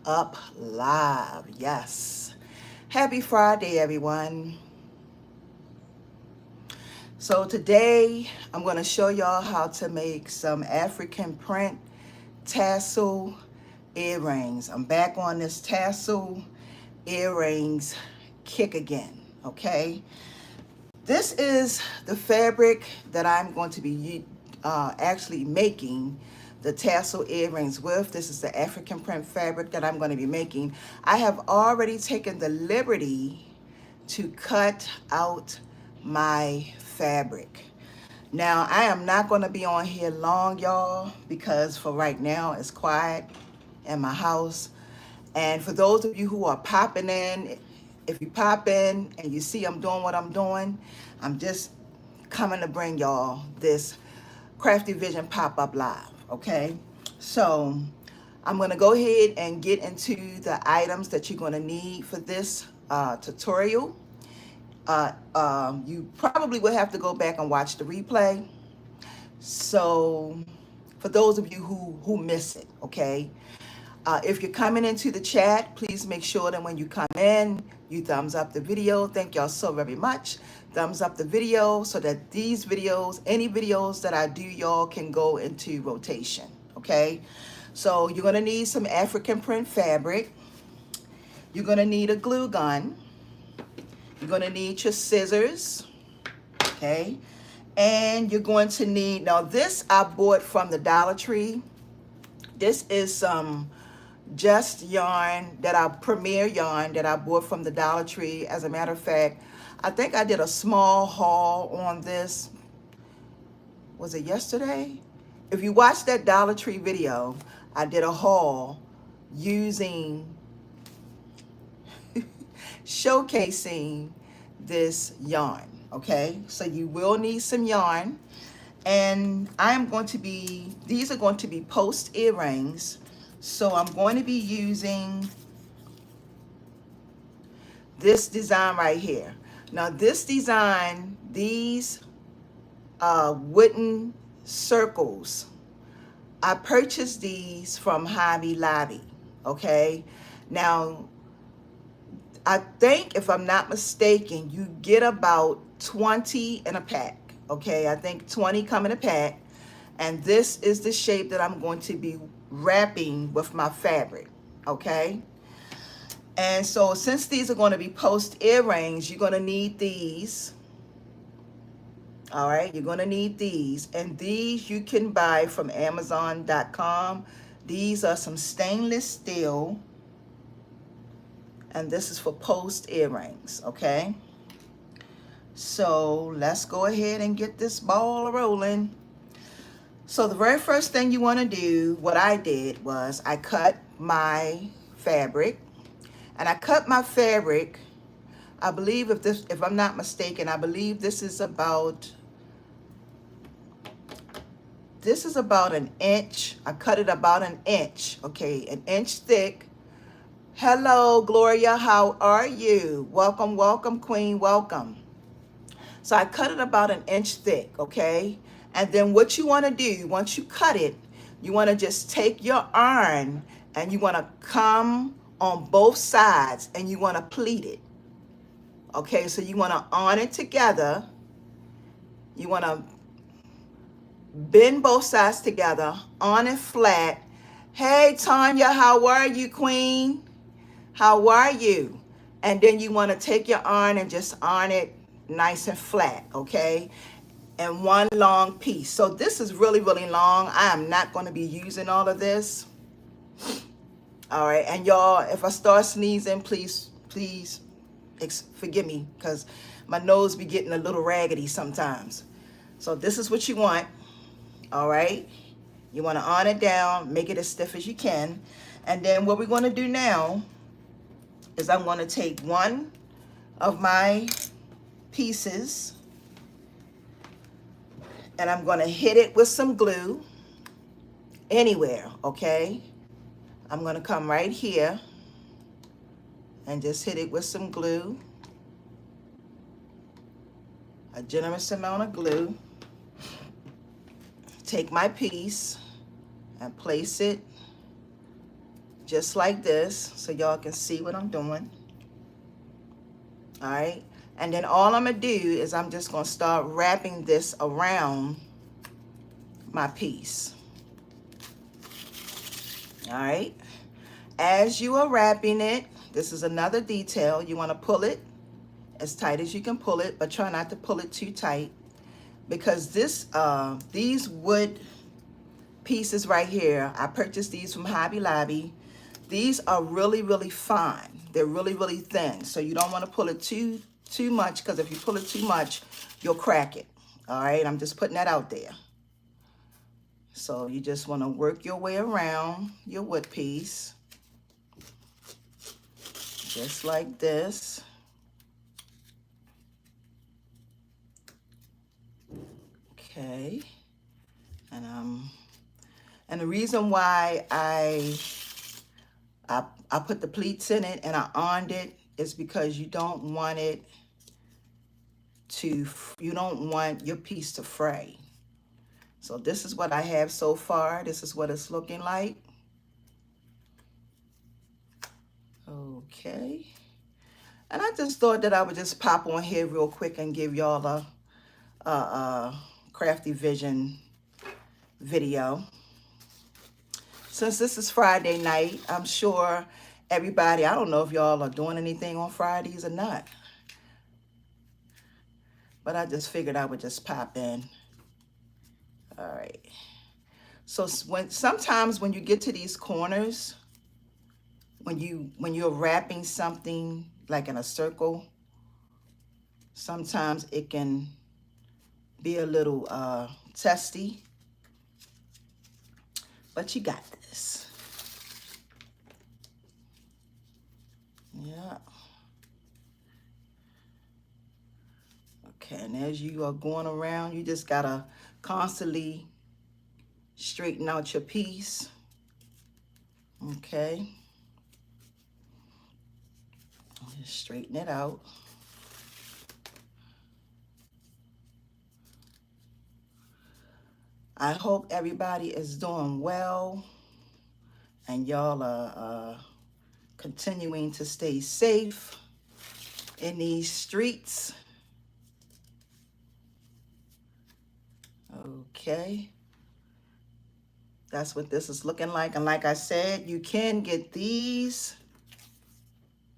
up live. Yes. Happy Friday, everyone. So today I'm going to show y'all how to make some African print tassel earrings. I'm back on this tassel earrings kick again, okay? This is the fabric that I'm going to be actually making the tassel earrings with. This is the African print fabric that I'm going to be making. I have already taken the liberty to cut out my fabric. Now, I am not going to be on here long, y'all, because for right now it's quiet in my house. And for those of you who are popping in, if you pop in and you see I'm doing what I'm doing, I'm just coming to bring y'all this Crafty Vision pop-up live, okay? So I'm going to go ahead and get into the items that you're going to need for this tutorial. You probably will have to go back and watch the replay. So for those of you who miss it, okay? If you're coming into the chat, please make sure that when you come in, you thumbs up the video. Thank y'all so very much. Thumbs up the video so that these videos, any videos that I do, y'all can go into rotation, okay? So you're gonna need some African print fabric. You're gonna need a glue gun. You're gonna need your scissors, okay? And you're going to need, now this I bought from the Dollar Tree. This is some just yarn that premier yarn that I bought from the Dollar Tree. As a matter of fact, I think I did a small haul on this. Was it yesterday? If you watch that Dollar Tree video, I did a haul using, showcasing this yarn, okay? So you will need some yarn. And I'm going to be, these are going to be post earrings. So I'm going to be using this design right here. Now this design, these wooden circles, I purchased these from Hobby Lobby, okay? Now, I think if I'm not mistaken, you get about 20 in a pack, okay? I think 20 come in a pack. And this is the shape that I'm going to be wrapping with my fabric, okay? And so since these are going to be post earrings, you're going to need these. All right, you're going to need these. And these you can buy from Amazon.com. These are some stainless steel. And this is for post earrings, okay? So let's go ahead and get this ball rolling. So the very first thing you want to do, what I did was I cut my fabric. And I cut my fabric, I believe if I'm not mistaken, I believe this is about an inch. I cut it about an inch, okay, an inch thick. Hello, Gloria, how are you? Welcome, welcome, Queen, welcome. So I cut it about an inch thick, okay? And then what you want to do, once you cut it, you want to just take your iron and you want to come on both sides and you want to pleat it. Okay, so you want to iron it together. You want to bend both sides together, iron it flat. Hey, Tanya, how are you, Queen? How are you? And then you want to take your iron and just iron it nice and flat, okay? And one long piece. So this is really, really long. I am not going to be using all of this. All right, and y'all, if I start sneezing, please forgive me, because my nose be getting a little raggedy sometimes. So this is what you want, all right? You want to iron it down, make it as stiff as you can. And then what we're going to do now is I'm going to take one of my pieces and I'm going to hit it with some glue anywhere, okay? I'm going to come right here and just hit it with some glue, a generous amount of glue. Take my piece and place it just like this, so y'all can see what I'm doing. All right, and then all I'm gonna do is I'm just gonna start wrapping this around my piece. All right, as you are wrapping it, this is another detail. You want to pull it as tight as you can pull it, but try not to pull it too tight, because these wood pieces right here, I purchased these from Hobby Lobby. These are really, really fine. They're really, really thin, so you don't want to pull it too much, because if you pull it too much, you'll crack it. All right, I'm just putting that out there. So you just want to work your way around your wood piece, just like this. Okay, and the reason why I put the pleats in it and I ironed it is because you don't want your piece to fray. So this is what I have so far. This is what it's looking like. Okay. And I just thought that I would just pop on here real quick and give y'all a Crafty Vision video. Since this is Friday night, I'm sure everybody, I don't know if y'all are doing anything on Fridays or not, but I just figured I would just pop in. All right. So sometimes when you get to these corners, when you're wrapping something like in a circle, sometimes it can be a little testy, but you got this. Yeah. Okay, and as you are going around, you just gotta constantly straighten out your piece. Okay. Just straighten it out. I hope everybody is doing well and y'all are continuing to stay safe in these streets. Okay. That's what this is looking like. And like I said, you can get these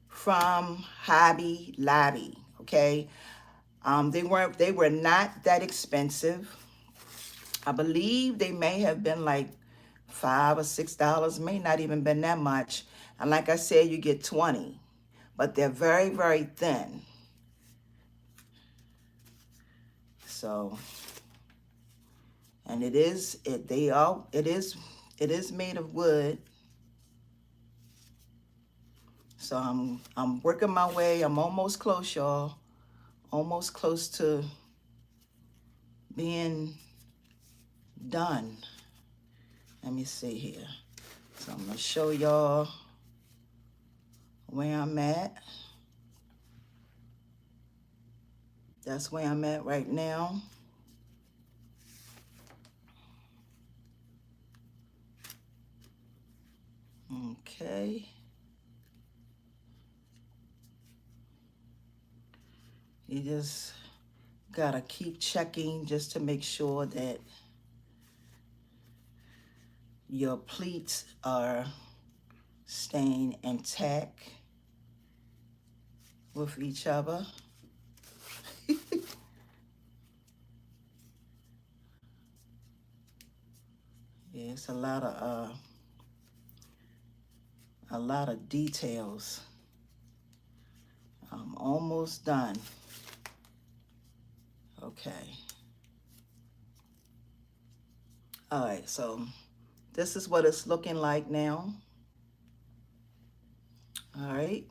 from Hobby Lobby, okay? They were not that expensive. I believe they may have been like $5 or $6, may not even been that much. And like I said, you get 20, but they're very, very thin. So, and it is made of wood. So I'm working my way. I'm almost close, y'all. Almost close to being done. Let me see here. So I'm gonna show y'all where I'm at. That's where I'm at right now. Okay. You just gotta keep checking just to make sure that your pleats are staying intact with each other. Yeah, it's a lot of details. I'm almost done. Okay. All right, so this is what it's looking like now. All right.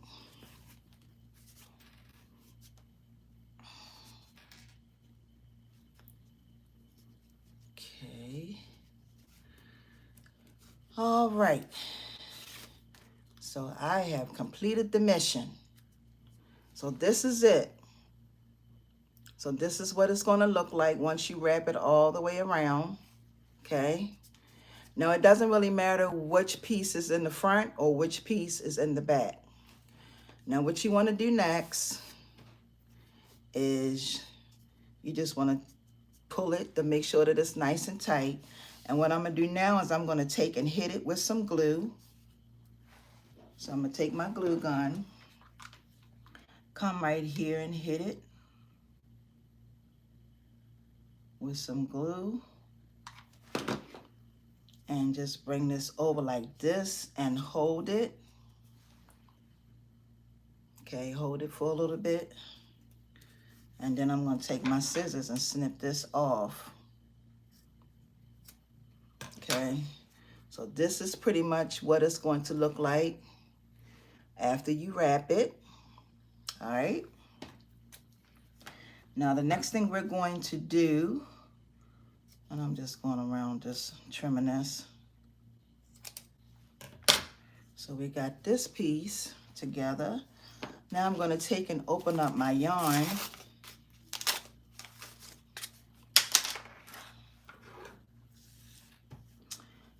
Okay. All right. So I have completed the mission. So this is it. So this is what it's going to look like once you wrap it all the way around. Okay. Now, it doesn't really matter which piece is in the front or which piece is in the back. Now, what you want to do next is you just want to pull it to make sure that it's nice and tight. And what I'm going to do now is I'm going to take and hit it with some glue. So I'm going to take my glue gun, come right here and hit it with some glue. And just bring this over like this and hold it. Okay, hold it for a little bit. And then I'm going to take my scissors and snip this off. Okay, so this is pretty much what it's going to look like after you wrap it. All right. Now the next thing we're going to do, and I'm just going around just trimming this. So we got this piece together. Now I'm going to take and open up my yarn.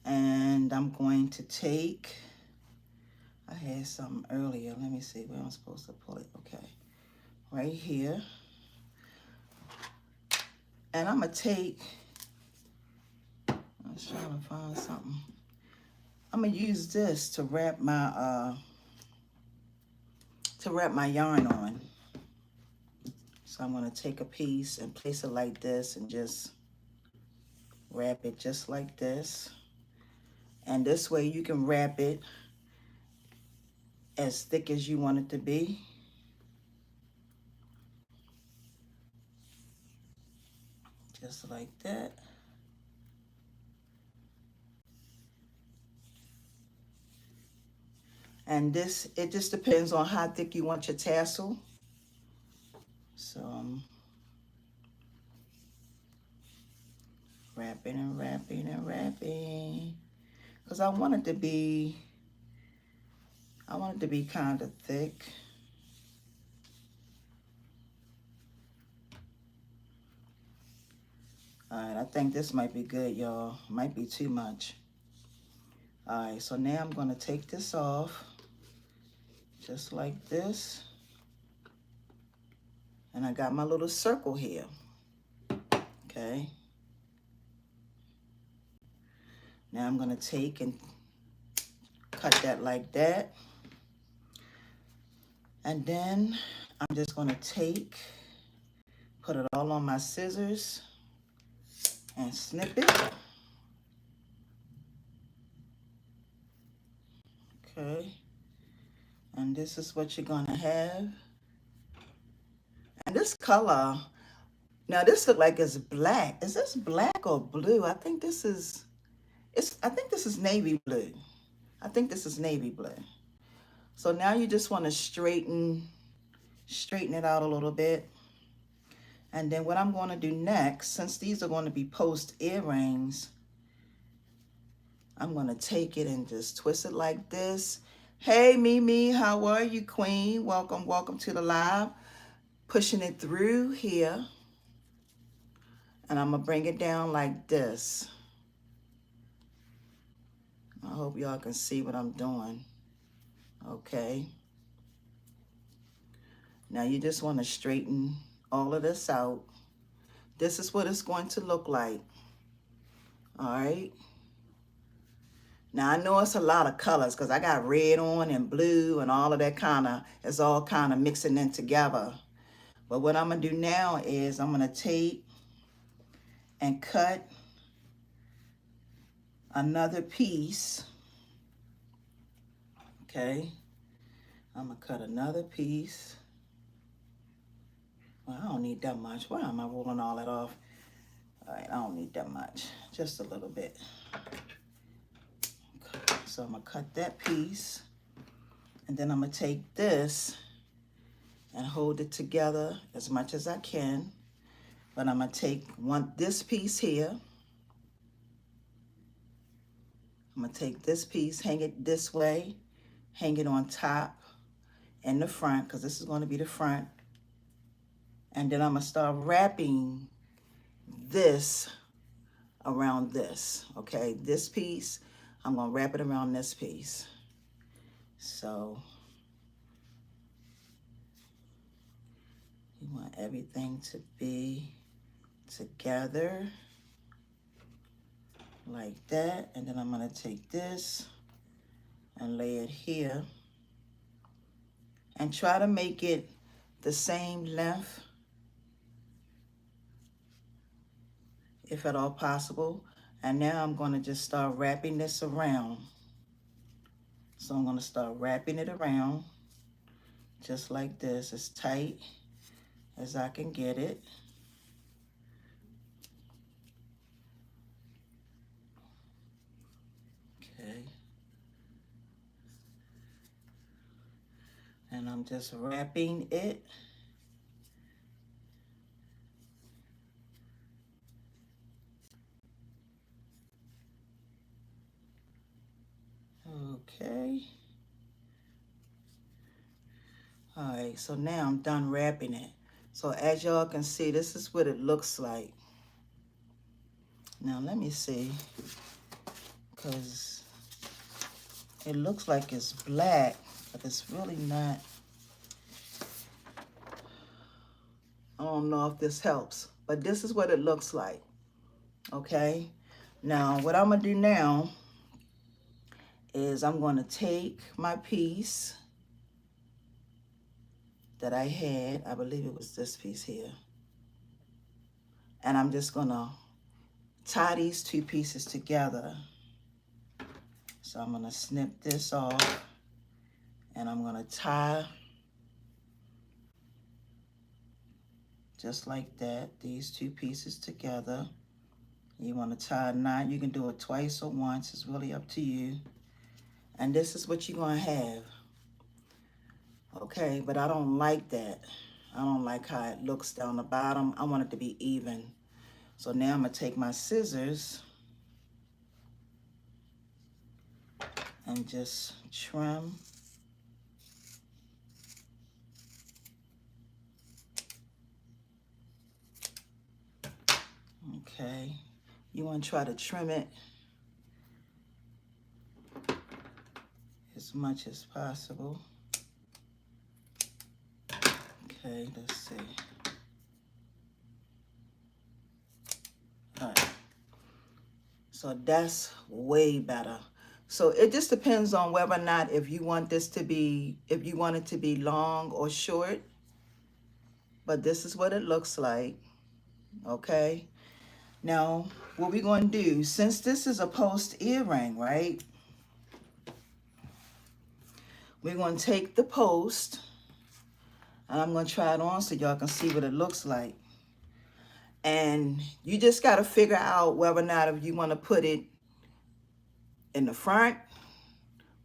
And I'm going to take, I had something earlier. Let me see where I'm supposed to pull it. Okay, right here. And I'm going to take, I'm trying to find something. I'm going to use this to wrap my yarn on. So I'm going to take a piece and place it like this and just wrap it just like this. And this way you can wrap it as thick as you want it to be. Just like that. And this, it just depends on how thick you want your tassel. So I'm wrapping and wrapping and wrapping. Because I want it to be kind of thick. All right, I think this might be good, y'all. Might be too much. All right, so now I'm going to take this off. Just like this. And I got my little circle here. Okay. Now I'm going to take and cut that like that. And then I'm just going to put it all on my scissors and snip it. Okay. And this is what you're going to have. And this color, now this looks like it's black. Is this black or blue? I think this is navy blue. I think this is navy blue. So now you just want to straighten it out a little bit. And then what I'm going to do next, since these are going to be post earrings, I'm going to take it and just twist it like this. Hey, Mimi, how are you, Queen? Welcome, welcome to the live. Pushing it through here. And I'm going to bring it down like this. I hope y'all can see what I'm doing. Okay. Now you just want to straighten all of this out. This is what it's going to look like. All right. Now I know it's a lot of colors because I got red on and blue and all of that it's all kind of mixing in together. But what I'm going to do now is I'm going to take and cut another piece. Okay. I'm going to cut another piece. Well, I don't need that much. Why am I rolling all that off? All right, I don't need that much. Just a little bit. So I'm going to cut that piece. And then I'm going to take this and hold it together as much as I can. But I'm going to take this piece here. I'm going to take this piece, hang it this way, hang it on top and the front, because this is going to be the front. And then I'm going to start wrapping this around this, okay? This piece, I'm gonna wrap it around this piece. So you want everything to be together like that. And then I'm gonna take this and lay it here and try to make it the same length if at all possible. And now I'm gonna just start wrapping this around. So I'm gonna start wrapping it around just like this, as tight as I can get it. Okay. And I'm just wrapping it. Okay. All right, so now I'm done wrapping it. So as y'all can see, this is what it looks like. Now let me see, because it looks like it's black, but it's really not. I don't know if this helps, but this is what it looks like, okay? Now, what I'm gonna do now is I'm gonna take my piece that I had, I believe it was this piece here, and I'm just gonna tie these two pieces together. So I'm gonna snip this off, and I'm gonna tie just like that, these two pieces together. You wanna tie a knot, you can do it twice or once, it's really up to you. And this is what you're gonna have. Okay, but I don't like that. I don't like how it looks down the bottom. I want it to be even. So now I'm gonna take my scissors and just trim. Okay, you want to try to trim it as much as possible. Okay, let's see. All right, so that's way better. So it just depends on whether or not if you want this to be, if you want it to be long or short. But this is what it looks like, okay? Now, what we're going to do, since this is a post earring, right? We're going to take the post, and I'm going to try it on so y'all can see what it looks like. And you just got to figure out whether or not if you want to put it in the front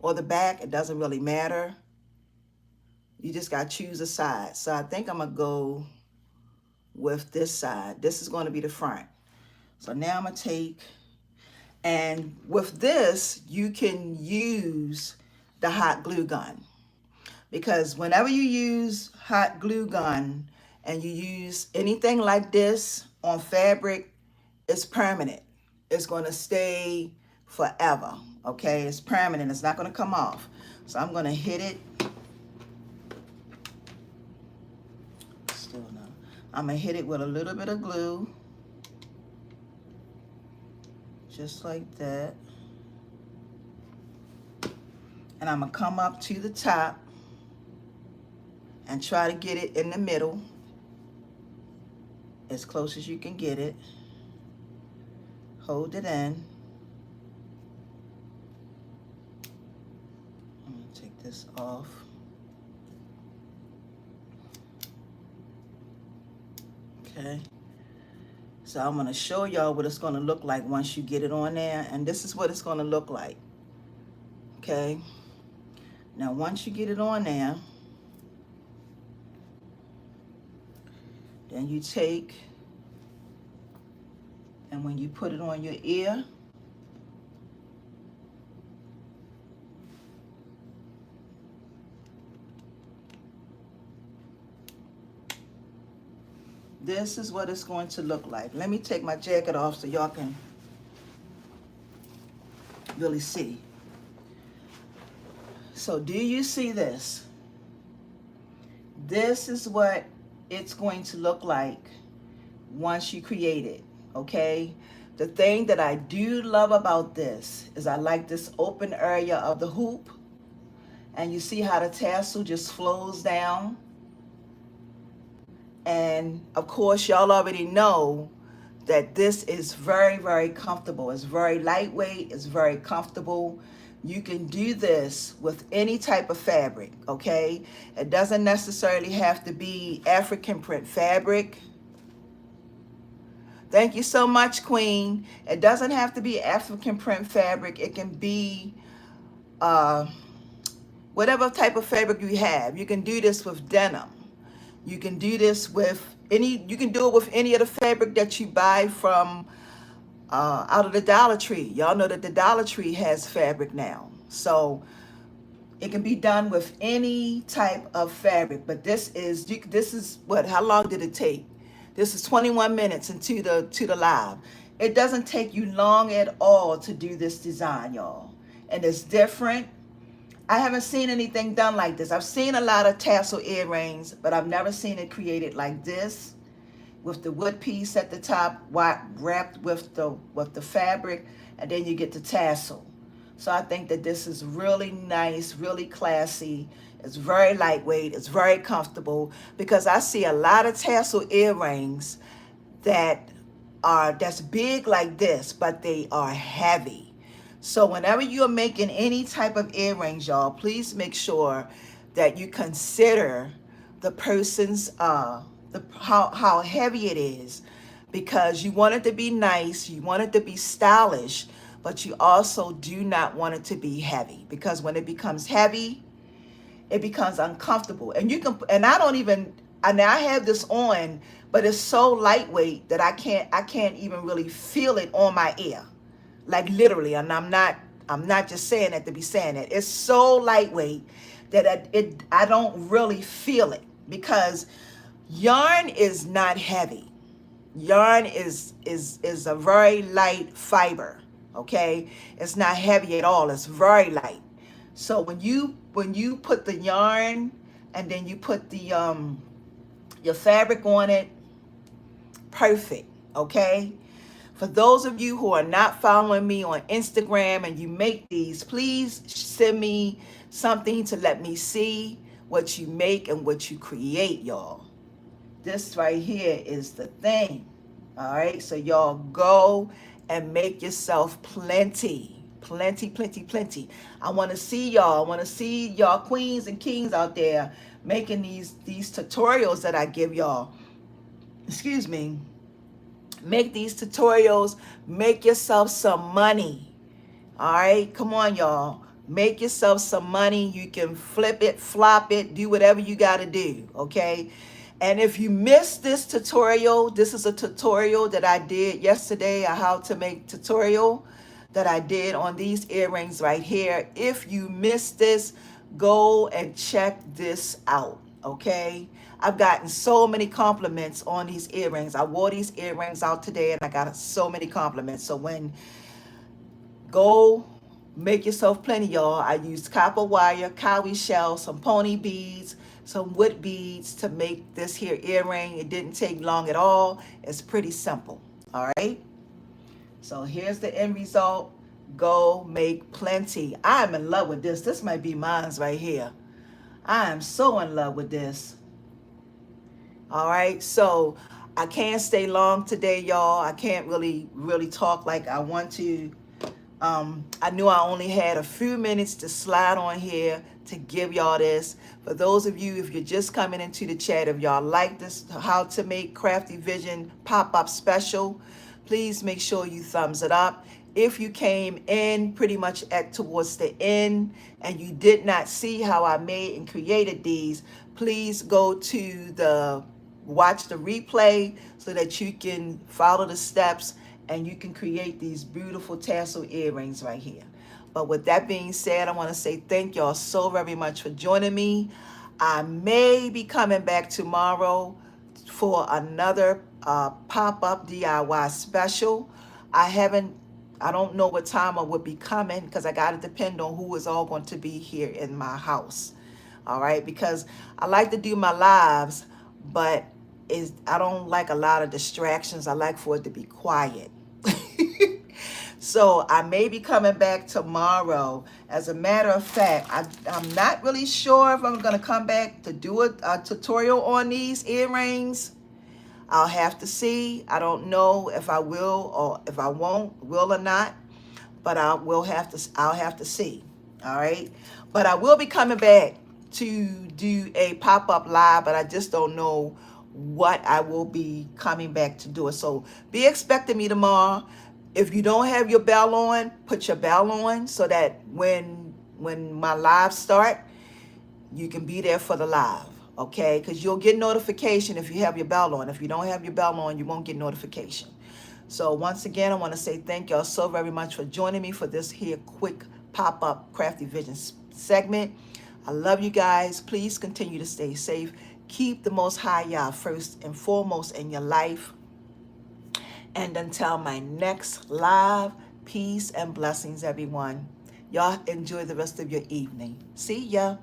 or the back. It doesn't really matter. You just got to choose a side. So I think I'm going to go with this side. This is going to be the front. So now I'm going to take, and with this, you can use the hot glue gun. Because whenever you use hot glue gun and you use anything like this on fabric, it's permanent. It's going to stay forever, okay? It's permanent. It's not going to come off. So I'm going to hit it. Still no. I'm going to hit it with a little bit of glue. Just like that. And I'm going to come up to the top and try to get it in the middle as close as you can get it. Hold it in. I'm going to take this off. Okay. So I'm going to show y'all what it's going to look like once you get it on there. And this is what it's going to look like. Okay. Now, once you get it on there, then you take, and when you put it on your ear, this is what it's going to look like. Let me take my jacket off so y'all can really see. So do you see this? This is what it's going to look like once you create it, okay? The thing that I do love about this is I like this open area of the hoop, and you see how the tassel just flows down. And of course, y'all already know that this is very, very comfortable. It's very lightweight, it's very comfortable. You can do this with any type of fabric, okay? It doesn't necessarily have to be African print fabric. Thank you so much, Queen. It doesn't have to be African print fabric. It can be whatever type of fabric you have. You can do this with denim. You can do this with you can do it with any of the fabric that you buy from out of the Dollar Tree. Y'all know that the Dollar Tree has fabric now. So it can be done with any type of fabric. But this is what, how long did it take? This is 21 minutes into the live. It doesn't take you long at all to do this design, y'all. And it's different. I haven't seen anything done like this. I've seen a lot of tassel earrings, but I've never seen it created like this, with the wood piece at the top, wrapped with the fabric, and then you get the tassel. So I think that this is really nice, really classy. It's very lightweight. It's very comfortable, because I see a lot of tassel earrings that's big like this, but they are heavy. So whenever you're making any type of earrings, y'all, please make sure that you consider the person's how heavy it is, because you want it to be nice, you want it to be stylish, but you also do not want it to be heavy, because when it becomes heavy, it becomes uncomfortable. And you can, and I don't even, and I have this on, but it's so lightweight that I can't even really feel it on my ear. Like literally, and I'm not just saying that to be saying it. It's so lightweight that I don't really feel it, because yarn is not heavy. Yarn is a very light fiber, okay? It's not heavy at all. It's very light. So when you put the yarn and then you put the your fabric on it, perfect, okay? For those of you who are not following me on Instagram and you make these, please send me something to let me see what you make and what you create, y'all. This right here is the thing. All right, so y'all go and make yourself plenty. Plenty. I want to see y'all. I want to see y'all queens and kings out there making these tutorials that I give y'all. Excuse me. Make these tutorials. Make yourself some money. All right, come on, y'all. Make yourself some money. You can flip it, flop it, do whatever you got to do, okay? And if you missed this tutorial, this is a tutorial that I did yesterday, a how to make tutorial that I did on these earrings right here. If you missed this, go and check this out, okay? I've gotten so many compliments on these earrings. I wore these earrings out today and I got so many compliments. So go make yourself plenty, y'all. I used copper wire, cowrie shell, some pony beads, some wood beads to make this here earring. It didn't take long at all. It's pretty simple, all right? So here's the end result. Go make plenty. I'm in love with this. This might be mine's right here. I am so in love with this. All right, so I can't stay long today, y'all. I can't really talk like I want to. I knew I only had a few minutes to slide on here to give y'all this. For those of you, if you're just coming into the chat, if y'all like this, how to make Crafty Vision pop-up special, please make sure you thumbs it up. If you came in pretty much towards the end and you did not see how I made and created these, please go to watch the replay so that you can follow the steps and you can create these beautiful tassel earrings right here. But with that being said, I want to say thank y'all so very much for joining me. I may be coming back tomorrow for another pop-up DIY special. I haven't I don't know what time I would be coming because I got to depend on who is all going to be here in my house. All right, because I like to do my lives, but I don't like a lot of distractions. I like for it to be quiet. So I may be coming back tomorrow. As a matter of fact, I'm not really sure if I'm going to come back to do a tutorial on these earrings. I'll have to see. I don't know if I will or if I won't, will or not, but I'll have to see. All right. But I will be coming back to do a pop-up live, but I just don't know what I will be coming back to do it. So be expecting me tomorrow. If you don't have your bell on, put your bell on so that when my live start, you can be there for the live, okay? Because you'll get notification if you have your bell on. If you don't have your bell on, you won't get notification. So once again, I want to say thank y'all so very much for joining me for this here quick pop-up Crafty Vision segment. I love you guys. Please continue to stay safe. Keep the Most High Yah first and foremost in your life. And until my next live, peace and blessings, everyone. Y'all enjoy the rest of your evening. See ya.